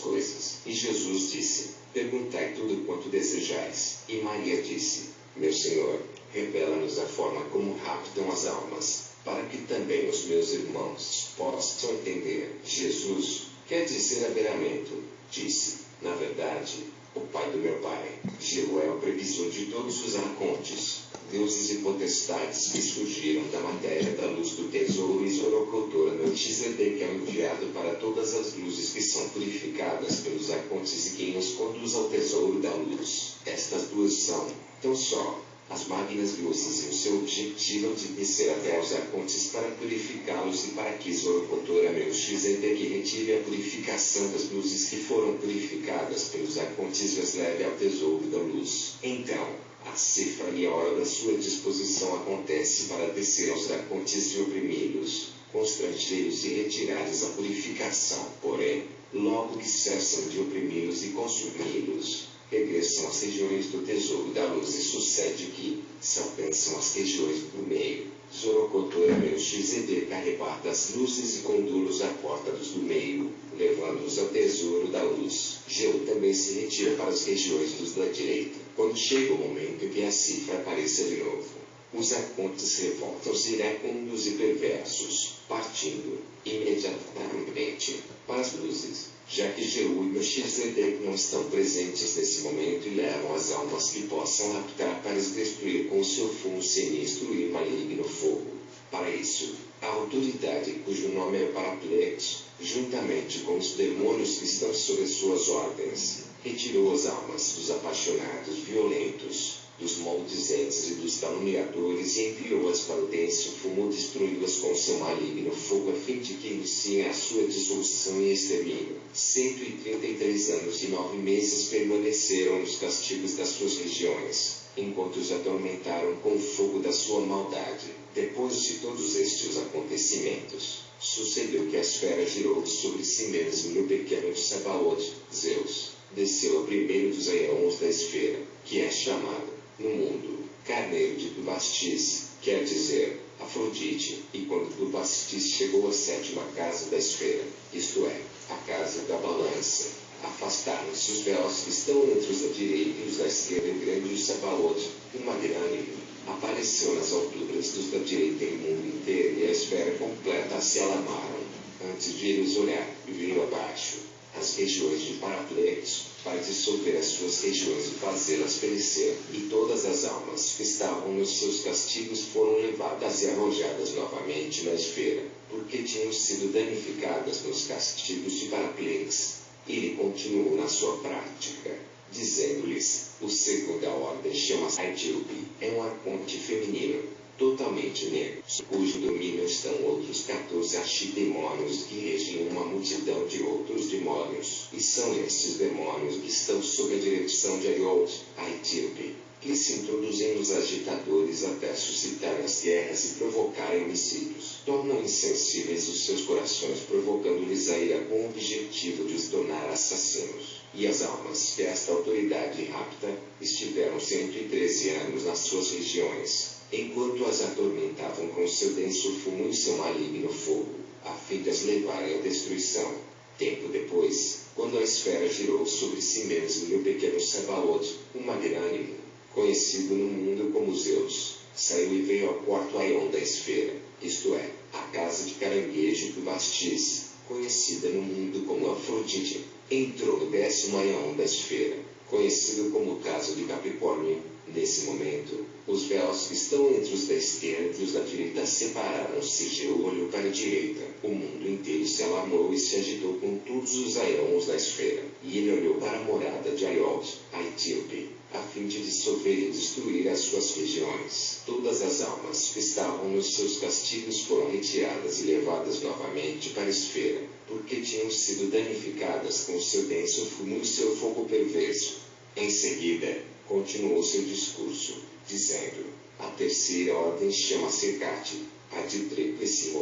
coisas. E Jesus disse: perguntai tudo quanto desejais. E Maria disse: meu Senhor, revela-nos a forma como raptam as almas, para que também os meus irmãos possam entender. Jesus, quer dizer Aberamento, disse: na verdade, o Pai do meu Pai, Jeú, é o previsor de todos os arcontes, deuses e potestades que surgiram da matéria da luz do tesouro, e Zorocotora Melquisedeque é o enviado para todas as luzes que são purificadas pelos arcontes e quem os conduz ao tesouro da luz. Estas duas são, tão só, as magnas luzes, e o seu objetivo é de descer até os arcontes para purificá-los e para que Zorocotora Melquisedeque retire a purificação das luzes que foram purificadas pelos arcontes e as leve ao tesouro da luz. Então, a cifra e a hora da sua disposição acontece para descer aos arcontes e oprimi-los, constrangê-los e retirar-lhes a purificação. Porém, logo que cessam de oprimi-los e consumi-los, regressam às regiões do tesouro da luz, e sucede que se alcançam as regiões do meio. Zorocotora Melquisedeque arrebata as luzes e conduz-los à porta dos do meio, levando-os ao tesouro da luz. Jeú também se retira para as regiões dos da direita. Quando chega o momento em que a cifra apareça de novo, os arcontes revoltam-se iracundos e perversos, partindo imediatamente para as luzes, já que Jeú e Melquisedeque não estão presentes nesse momento, e levam as almas que possam raptar para as destruir com o seu fumo sinistro e maligno fogo. Para isso, a autoridade, cujo nome é Paraplexo, juntamente com os demônios que estão sob suas ordens, retirou as almas dos apaixonados violentos, dos maldizentes e dos caluniadores, e enviou-as para o denso fumo, destruindo-as com seu maligno fogo, a fim de que iniciem a sua dissolução e extermínio. 133 anos e 9 meses permaneceram nos castigos das suas regiões, enquanto os atormentaram com o fogo da sua maldade. Depois de todos estes acontecimentos, sucedeu que a esfera girou sobre si mesmo, e o pequeno de Sabaoth, Zeus, desceu ao primeiro dos aeons da esfera, que é chamado, no mundo, Carneiro de Tubastis, quer dizer, Afrodite. E quando Tubastis chegou à sétima casa da esfera, isto é, a casa da balança, afastaram-se os véus que estão entre os da direita e os da esquerda, e o grande Sabaoth, o magnânimo, apareceu nas alturas dos da direita em mundo inteiro, e a esfera completa se alarmaram. Antes de eles olhar, viram abaixo as regiões de Paraplexo, para dissolver as suas regiões e fazê-las perecer, e todas as almas que estavam nos seus castigos foram levadas e arrojadas novamente na esfera, porque tinham sido danificadas nos castigos de Paraplexo. Ele continuou na sua prática, dizendo-lhes: o segundo da ordem chama-se Etíope, é um arconte feminino, totalmente negro, cujo domínio estão outros 14 archidemônios que regem uma multidão de outros demônios, e são estes demônios que estão sob a direção de Aiot, a Etíope, que se introduzem nos agitadores até suscitar as guerras e provocarem homicídios. Tornam insensíveis os seus corações, provocando-lhes a ira com o objetivo de os tornar assassinos. E as almas que esta autoridade rapta estiveram 113 anos nas suas regiões, enquanto as atormentavam com seu denso fumo e seu maligno fogo, a fim de as levarem à destruição. Tempo depois, quando a esfera girou sobre si mesmo, e o pequeno Sabaoth, o magnânimo, conhecido no mundo como Zeus, saiu e veio ao quarto aion da esfera, isto é, a casa de caranguejo do Bastis, conhecida no mundo como Afrodite. Entrou no 10º aion da esfera, conhecido como o caso de Capricórnio. Nesse momento, os véus que estão entre os da esquerda e os da direita separaram-se, e Jeú olhou para a direita. O mundo inteiro se alarmou e se agitou com todos os aions da esfera. E ele olhou para a morada de Aiot, a Etíope, a fim de dissolver e destruir as suas regiões. Todas as almas que estavam nos seus castigos foram retiradas e levadas novamente para a esfera, porque tinham sido danificadas com seu denso fumo e seu fogo perverso. Em seguida, continuou seu discurso, dizendo: a terceira ordem chama-se Hecate, a de Tríplice,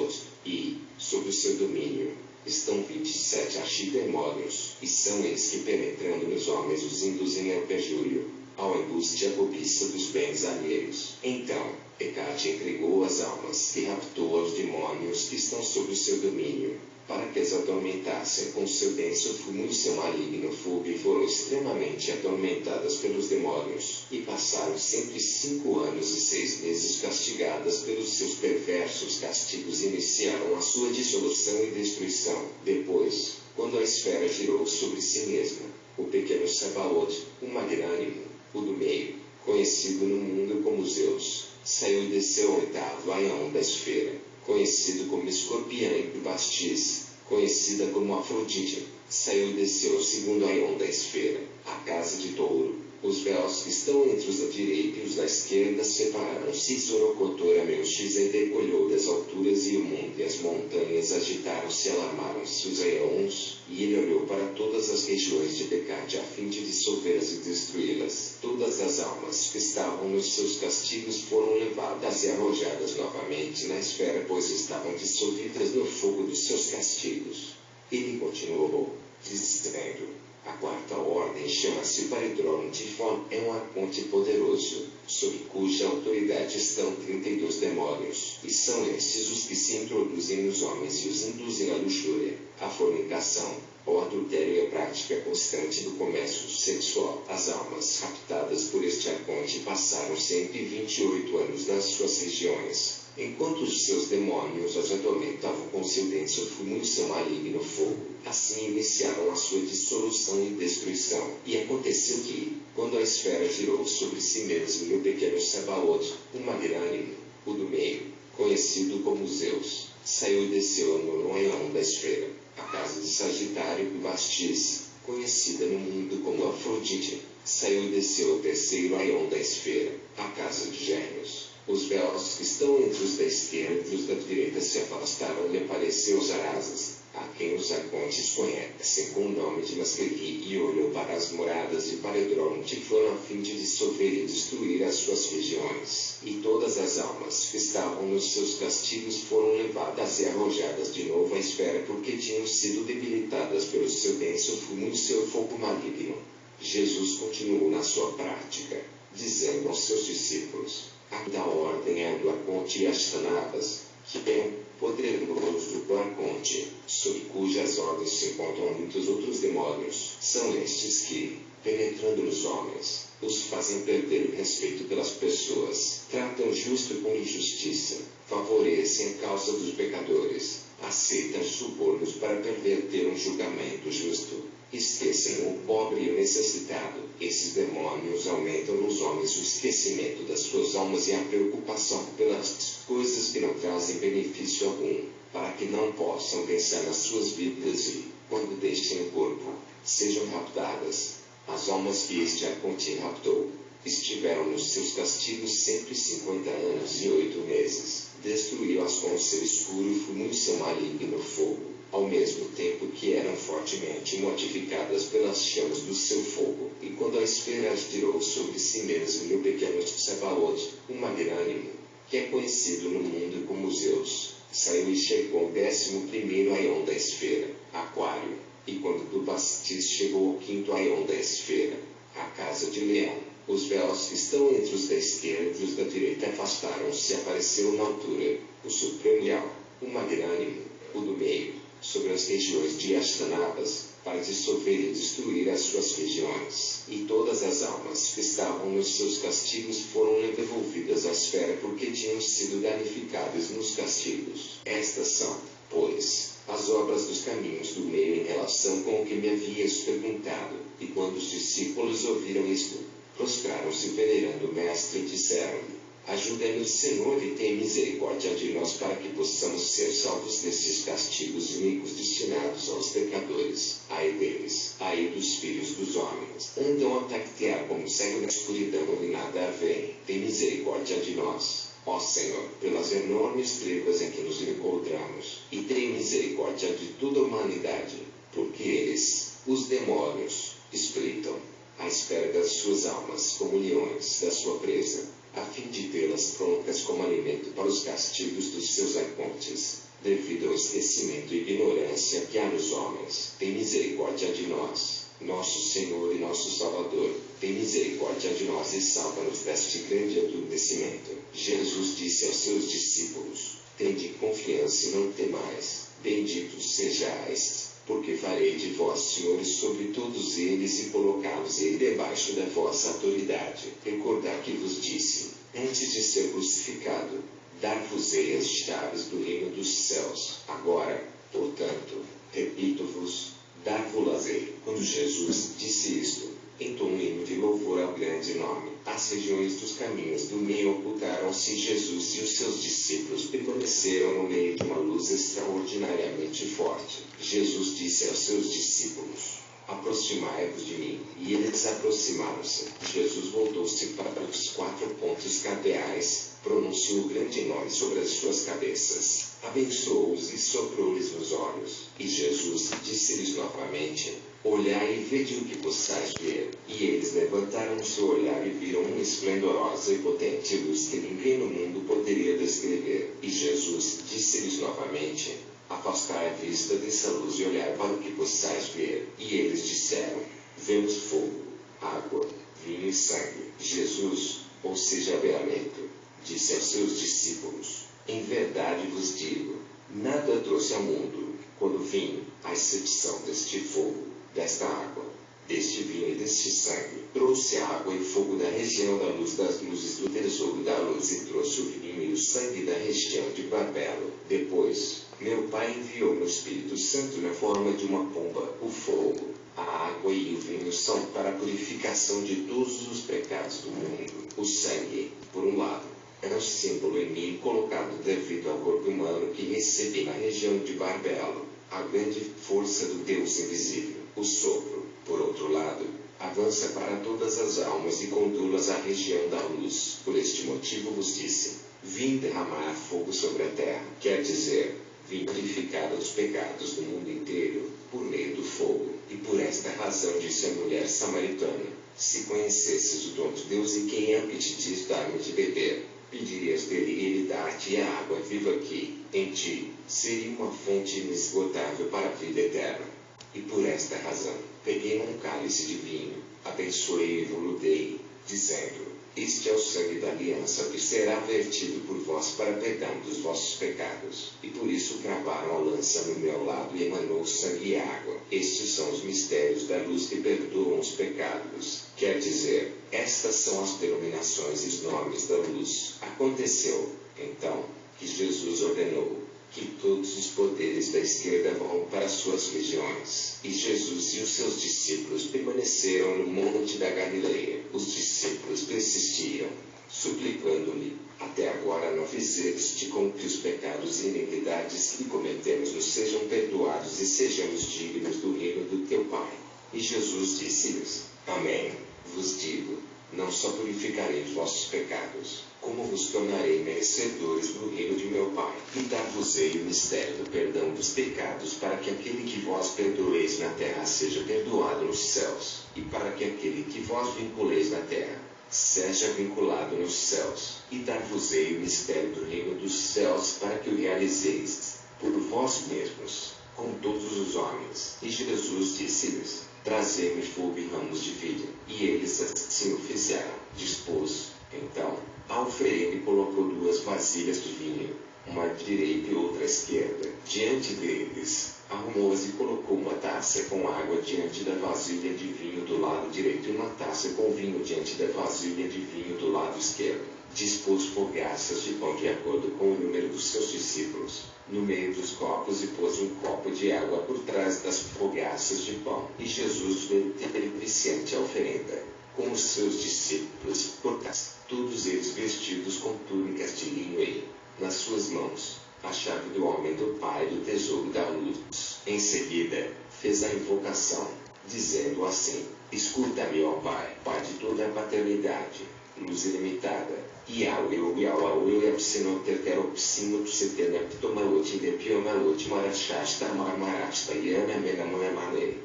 e, sob o seu domínio, estão 27 archidemônios, e são eles que, penetrando nos homens, os induzem ao perjúrio, ao embuste e à cobiça dos bens alheios. Então, Hecate entregou as almas que raptou aos demônios que estão sob o seu domínio, para que as atormentassem com seu denso fumo e seu maligno fogo, e foram extremamente atormentadas pelos demônios, e passaram sempre 5 anos e 6 meses castigadas pelos seus perversos castigos, e iniciaram a sua dissolução e destruição. Depois, quando a esfera girou sobre si mesma, o pequeno Sabaoth, o magnânimo, o do meio, conhecido no mundo como Zeus, saiu e desceu ao 8º aion da esfera, conhecido como Escorpião e Bastis, conhecida como Afrodite, saiu e desceu ao 2º aion da esfera, a casa de touro. Os véus que estão entre os da direita e os da esquerda separaram-se, e Zorocotor Ameu-X decolheu das alturas, e o mundo e as montanhas agitaram-se e alarmaram-se os aions, e ele olhou para todas as regiões de Decade a fim de dissolvê-las e destruí-las. Todas as almas que estavam nos seus castigos foram levadas e arrojadas novamente na esfera, pois estavam dissolvidas no fogo dos seus castigos. Ele continuou, dizendo: a 4ª ordem chama-se Paredron Tifon, é um arconte poderoso, sob cuja autoridade estão 32 demônios, e são estes os que se introduzem nos homens e os induzem à luxúria, à fornicação, ao adultério e à prática constante do comércio sexual. As almas raptadas por este arconte passaram 128 anos nas suas regiões, enquanto os seus demônios as atormentavam com seu denso fumo e seu maligno fogo. Assim iniciaram a sua dissolução e destruição. E aconteceu que, quando a esfera girou sobre si mesma, e o pequeno Sabaoth, o magnânimo, o do meio, conhecido como Zeus, saiu e desceu ao 9º aion da esfera, a casa de Sagitário e Bastis, conhecida no mundo como Afrodite, saiu e desceu ao 3º aion da esfera, a casa de Gêmeos. Os véus que estão entre os da esquerda e os da direita se afastaram, e apareceu Zarazas, a quem os arcontes conhecem com o nome de Masqueri, e olhou para as moradas de Paredron Tifon a fim de dissolver e destruir as suas regiões. E todas as almas que estavam nos seus castigos foram levadas e arrojadas de novo à esfera, porque tinham sido debilitadas pelo seu denso fumo e seu fogo maligno. Jesus continuou na sua prática, dizendo aos seus discípulos: a 5ª ordem é a do arconte Ashtanavas, que é o poderoso do arconte, sob cujas ordens se encontram muitos outros demônios. São estes que, penetrando nos homens, os fazem perder o respeito pelas pessoas, tratam o justo com injustiça, favorecem a causa dos pecadores, aceitam subornos para perverter um julgamento justo, esquecem o pobre e o necessitado. Esses demônios aumentam nos homens o esquecimento das suas almas e a preocupação pelas coisas que não trazem benefício algum, para que não possam pensar nas suas vidas e, quando deixem o corpo, sejam raptadas. As almas que este arconte raptou estiveram nos seus castigos 150 anos e 8 meses. Destruiu-as com seu escuro fumo e seu maligno fogo, ao mesmo tempo que eram fortemente mortificadas pelas chamas do seu fogo. E quando a esfera as tirou sobre si mesmo, e o pequeno Sabaoth, o magnânimo, que é conhecido no mundo como Zeus, saiu e chegou ao 11º aion da esfera, Aquário. E quando do Bastis chegou ao 5º aion da esfera, a casa de Leão, os véus que estão entre os da esquerda e os da direita afastaram-se, e apareceu na altura o Supremo Leão, o magnânimo, o do meio, sobre as regiões de Ashtanavas, para dissolver e destruir as suas regiões. E todas as almas que estavam nos seus castigos foram devolvidas à esfera, porque tinham sido danificadas nos castigos. Estas são, pois, as obras dos caminhos do meio em relação com o que me havias perguntado. E quando os discípulos ouviram isto, prostraram-se venerando o Mestre e disseram-lhe: ajuda-nos, Senhor, e tem misericórdia de nós, para que possamos ser salvos destes castigos iníquos destinados aos pecadores. Ai deles, ai dos filhos dos homens, andam a tactear como cego na escuridão e nada veem. Tem misericórdia de nós, ó Senhor, pelas enormes trevas em que nos encontramos, e tem misericórdia de toda a humanidade, porque eles, os demônios, espreitam à espera das suas almas como leões da sua presa, a fim de tê-las prontas como alimento para os castigos dos seus arcontes, devido ao esquecimento e ignorância que há nos homens. Tem misericórdia de nós, nosso Senhor e nosso Salvador, tem misericórdia de nós e salva-nos deste grande adormecimento. Jesus disse aos seus discípulos: tende confiança e não temais. benditos sejais, porque farei de vós senhores sobre todos eles e colocá-los debaixo da vossa autoridade. Recordar que vos disse, antes de ser crucificado, dar-vos-ei as chaves do reino dos céus. Agora, portanto, repito-vos, dar-vos-las-ei. Quando Jesus disse isto, entoou um hino de louvor ao grande nome. As regiões dos caminhos do meio ocultaram-se. Jesus e os seus discípulos permaneceram no meio de uma luz extraordinariamente forte. Jesus disse aos seus discípulos, aproximai-vos de mim. E eles aproximaram-se. Jesus voltou-se para os 4 pontos cardeais, pronunciou o grande nome sobre as suas cabeças, abençoou-os e soprou-lhes nos olhos. E Jesus disse-lhes novamente, olhai e vede o que possais ver. E eles levantaram o seu olhar e viram uma esplendorosa e potente luz que ninguém no mundo poderia descrever. E Jesus disse-lhes novamente, afastai a vista dessa luz e olhai para o que possais ver. E eles disseram, vemos fogo, água, vinho e sangue. Jesus, ou seja, Beamento, disse aos seus discípulos, em verdade vos digo, nada trouxe ao mundo, quando vim, à exceção deste fogo, desta água, deste vinho e deste sangue. Trouxe a água e fogo da região da luz das luzes do tesouro da luz e trouxe o vinho e o sangue da região de Babelo. Depois, meu Pai enviou o Espírito Santo na forma de uma pomba. O fogo, a água e o vinho são para a purificação de todos os pecados do mundo. O sangue, por um lado, era um símbolo em mim colocado devido ao corpo humano que recebi na região de Babelo, a grande força do Deus invisível. O sopro, por outro lado, avança para todas as almas e conduz-las à região da luz. Por este motivo vos disse, vim derramar fogo sobre a terra. Quer dizer, vim purificar os pecados do mundo inteiro, por meio do fogo. E por esta razão disse a mulher samaritana, se conhecesses o dom de Deus e quem é que te diz dar-me de beber, pedirias dele e ele dar-te a água viva que, em ti, seria uma fonte inesgotável para a vida eterna. E por esta razão, peguei um cálice de vinho, abençoei e vos dei, dizendo, este é o sangue da aliança que será vertido por vós para perdão dos vossos pecados. E por isso cravaram a lança no meu lado e emanou sangue e água. Estes são os mistérios da luz que perdoam os pecados. Quer dizer, estas são as denominações e os nomes da luz. Aconteceu, então, que Jesus ordenou que todos os poderes da esquerda vão para suas regiões. E Jesus e os seus discípulos permaneceram no monte da Galileia. Os discípulos persistiram, suplicando-lhe, até agora não fizeste com que os pecados e iniquidades que cometemos nos sejam perdoados e sejamos dignos do reino do teu Pai. E Jesus disse-lhes, amém, vos digo, não só purificarei os vossos pecados, como vos tornarei merecedores do reino de meu Pai. E dar-vos-ei o mistério do perdão dos pecados, para que aquele que vós perdoeis na terra seja perdoado nos céus, e para que aquele que vós vinculeis na terra seja vinculado nos céus. E dar-vos-ei o mistério do reino dos céus, para que o realizeis por vós mesmos, com todos os homens. E Jesus disse-lhes, trazei-me fogo e ramos de vidro. E eles assim o fizeram. Dispôs, então, a oferenda e colocou 2 vasilhas de vinho, uma à direita e outra à esquerda, diante deles. Arrumou-as e colocou uma taça com água diante da vasilha de vinho do lado direito e uma taça com vinho diante da vasilha de vinho do lado esquerdo. Dispôs fogaças de pão de acordo com o número dos seus discípulos, no meio dos copos e pôs um copo de água por trás das fogaças de pão. E Jesus deu beneficente a oferenda, com os seus discípulos por trás, todos eles vestidos com túnicas de linho e, nas suas mãos, a chave do homem do Pai do tesouro da luz. Em seguida, fez a invocação, dizendo assim, escuta-me, ó Pai, Pai de toda a paternidade, luz ilimitada, Yahweh Psinoterteropsino Pseteneptomalote Depiomalote Marachasta Marmarasta Yanamenamanamane.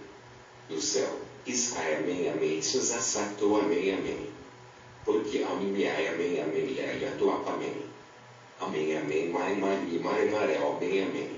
Do céu, Israel, amém, amém, Susasato, amém, amém. Porque amém, amém, amém, Yayatuapa, amém. Amém, amém, Mai Marel, amém, amém.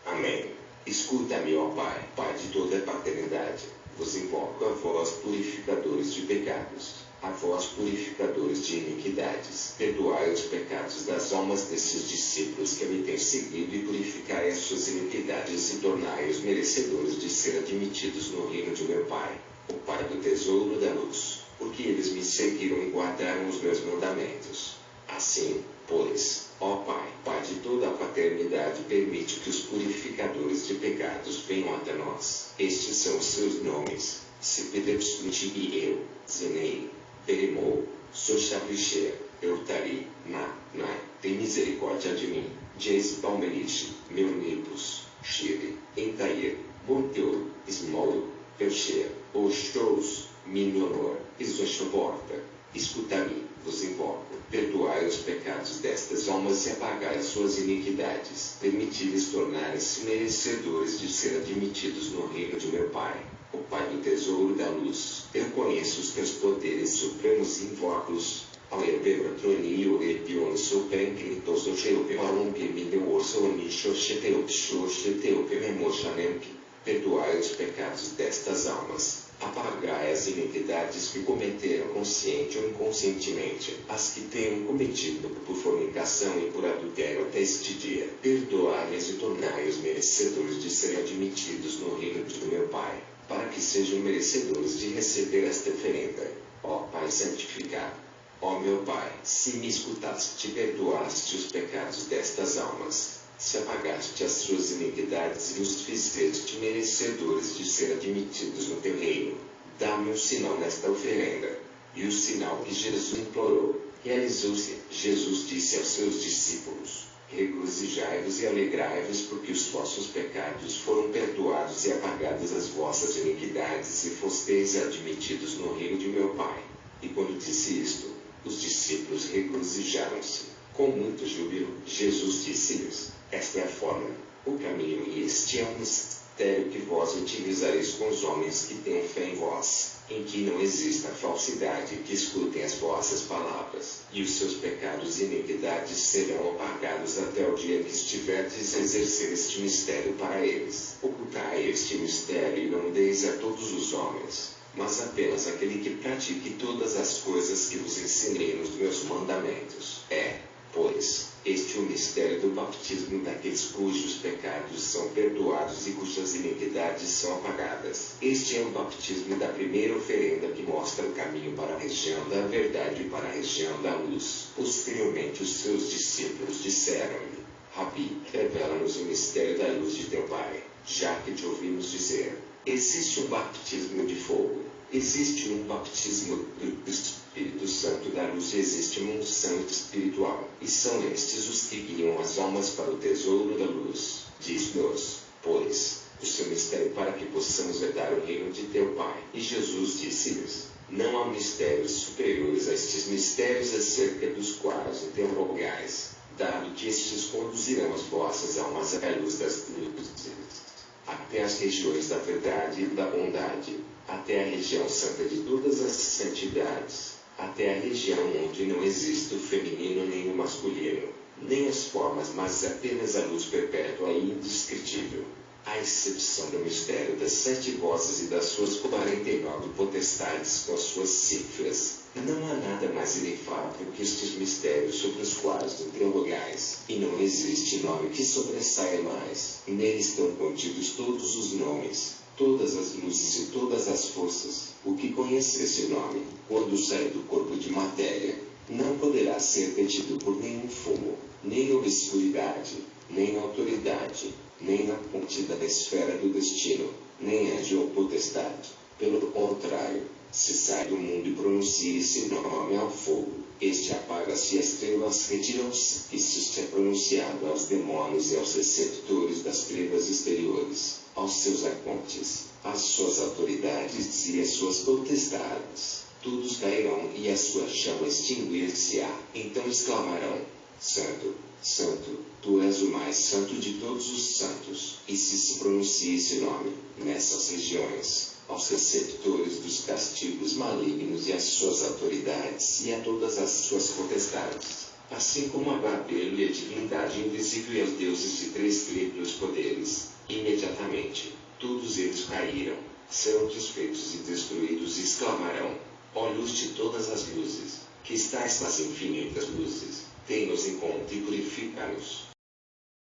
Amém. Escuta-me, ó Pai, Pai de toda a paternidade, vos invoco a vós, purificadores de pecados, A vós, purificadores de iniquidades, perdoai os pecados das almas desses discípulos que me têm seguido e purificai as suas iniquidades e tornai-os merecedores de ser admitidos no reino de meu Pai, o Pai do tesouro da luz, porque eles me seguiram e guardaram os meus mandamentos. Assim, pois, ó Pai, Pai de toda a paternidade, permite que os purificadores de pecados venham até nós. Estes são os seus nomes: Sipedepsuti e eu, Zenei, Perimou, Sochaviche, Eutari, Nai, tem misericórdia de mim, Jezbalmeniche, Meunipus, Shire, Entair, Monteu, Smol, Percher, Oxos, Minonor, Isochoporta. Escutai-me, vos invoco, perdoai os pecados destas almas e apagai as suas iniquidades, permiti-lhes tornarem-se merecedores de ser admitidos no reino de meu Pai, o Pai do tesouro da luz. Eu conheço os teus poderes supremos e invoco-os. Ao Erbebrotroni o Epion Sopenkritos o Geopemalumpi Mineu Orsonisho Cheteupememochanemp. Perdoai os pecados destas almas. Apagai as iniquidades que cometeram consciente ou inconscientemente, as que tenham cometido por fornicação e por adultério até este dia. Perdoai-as e tornai-os merecedores de serem admitidos no reino de meu Pai, para que sejam merecedores de receber esta oferenda. Ó Pai santificado, ó meu Pai, se me escutaste, perdoaste os pecados destas almas. Se apagaste as suas iniquidades e os fizeste merecedores de ser admitidos no teu reino, dá-me um sinal nesta oferenda. E o sinal que Jesus implorou, realizou-se. Jesus disse aos seus discípulos: regozijai-vos e alegrai-vos, porque os vossos pecados foram perdoados e apagadas as vossas iniquidades e fosteis admitidos no reino de meu Pai. E quando disse isto, os discípulos regozijaram-se. Com muito júbilo, Jesus disse-lhes: esta é a forma, o caminho, e este é o mistério que vós utilizareis com os homens que tenham fé em vós, em que não exista falsidade, que escutem as vossas palavras, e os seus pecados e iniquidades serão apagados até o dia que estiverdes a exercer este mistério para eles. Ocultai este mistério e não o deis a todos os homens, mas apenas aquele que pratique todas as coisas que vos ensinei nos meus mandamentos. Pois, este é o mistério do baptismo daqueles cujos pecados são perdoados e cujas iniquidades são apagadas. Este é o baptismo da primeira oferenda que mostra o caminho para a região da verdade e para a região da luz. Posteriormente os seus discípulos disseram-lhe: Rabi, revela-nos o mistério da luz de teu Pai, já que te ouvimos dizer: existe um baptismo de fogo, existe um baptismo do Espírito Santo da luz e existe uma unção espiritual, e são estes os que guiam as almas para o tesouro da luz. Diz-nos, pois, o seu mistério para que possamos herdar o reino de teu Pai. E Jesus disse-lhes: não há mistérios superiores a estes mistérios acerca dos quais interrogais, dado que estes conduzirão as vossas almas à luz das luzes, até as regiões da verdade e da bondade, até a região santa de todas as santidades, até a região onde não existe o feminino nem o masculino, nem as formas, mas apenas a luz perpétua e indescritível, à exceção do mistério das 7 vozes e das suas 49 potestades com as suas cifras. Não há nada mais inefável que estes mistérios sobre os quais interrogais, e não existe nome que sobressaia mais. Neles estão contidos todos os nomes, todas as luzes e todas as forças. O que conhece esse nome, quando sai do corpo de matéria, não poderá ser detido por nenhum fumo, nem obscuridade, nem autoridade, nem na ponte da esfera do destino, nem anjo ou potestade. Pelo contrário, se sai do mundo e pronuncia esse nome ao fogo, este apaga-se e as trevas retiram-se. E se este é pronunciado aos demônios e aos receptores das trevas exteriores, aos seus arcontes, às suas autoridades e às suas potestades, todos cairão e a sua chama extinguir-se-á. Então exclamarão: Santo, Santo, tu és o mais santo de todos os santos. E se pronuncia esse nome, nessas regiões, aos receptores dos castigos malignos e às suas autoridades e a todas as suas potestades, assim como a Babel e a divindade invisível e aos deuses de 3 triplos poderes, imediatamente, todos eles caíram, serão desfeitos e destruídos e exclamarão: Ó luz de todas as luzes, que estais nas infinitas luzes, tem-nos em conta e purifica-nos.